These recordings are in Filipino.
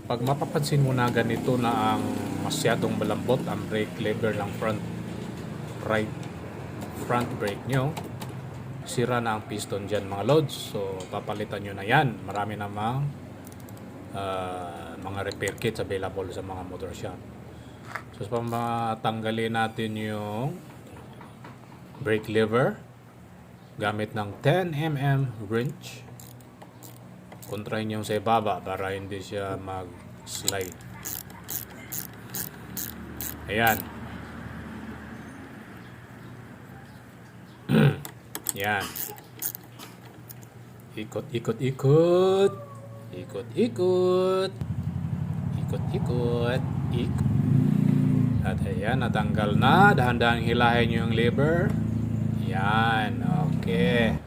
Pag mapapansin mo na ganito na ang masyadong malambot ang brake lever ng front brake nyo, sira na ang piston dyan mga lods. So papalitan nyo na yan. Marami namang mga repair kits available sa mga motor shop. So matanggalin natin yung brake lever gamit ng 10mm wrench. Kontrahin yung sa ibaba para hindi siya mag-slide. Ayan. Yan. Ikot, ikot, ikot. Ikot, ikot. Ikot, ikot. Ikot. At ayan, natanggal na. Dahan-dahan hilahin nyo yung lever. Yan. Okay.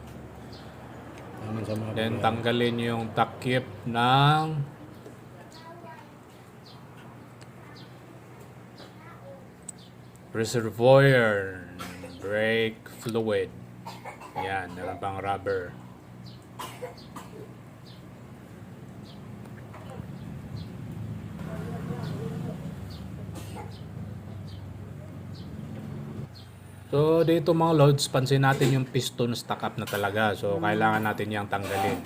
Then tanggalin yung takip ng reservoir brake fluid. Yan, meron pang rubber. So dito mga loads, pansin natin yung piston stuck up na talaga. So kailangan natin yang tanggalin.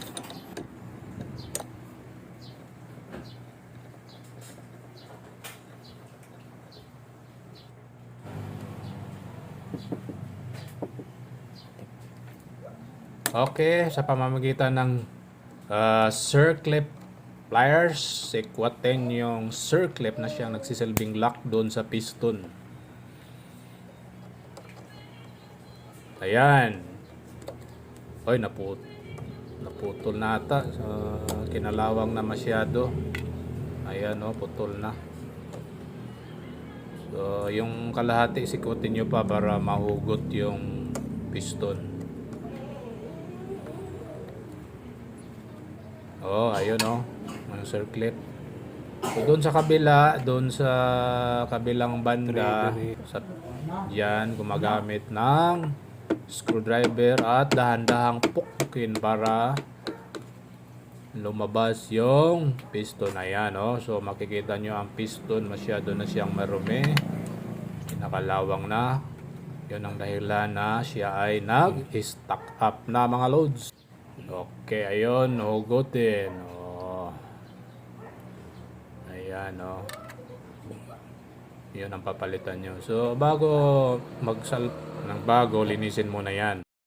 Okay, sa pamamagitan ng circlip pliers, sikwatin yung circlip na siyang nagsisilbing lock doon sa piston. Ayan. Oy, naputol na ata. Kinalawang na masyado. Ayan, oh, putol na. So, yung kalahati, sikutin nyo pa para mahugot yung piston. Oh, ayun, oh. Ang circlip. So, doon sa kabila, doon sa kabilang banda, yan, gumagamit ng screwdriver at dahan-dahang pukin para lumabas yung piston. Ayan, oh. So makikita nyo ang piston masyado na siyang marumi, pinakalawang na. Yun ang dahilan na siya ay nag-stuck up na mga loads. Okay, ayun, hugutin. Oh. Ayan, oh. Yun ang papalitan nyo. So bago linisin muna yan.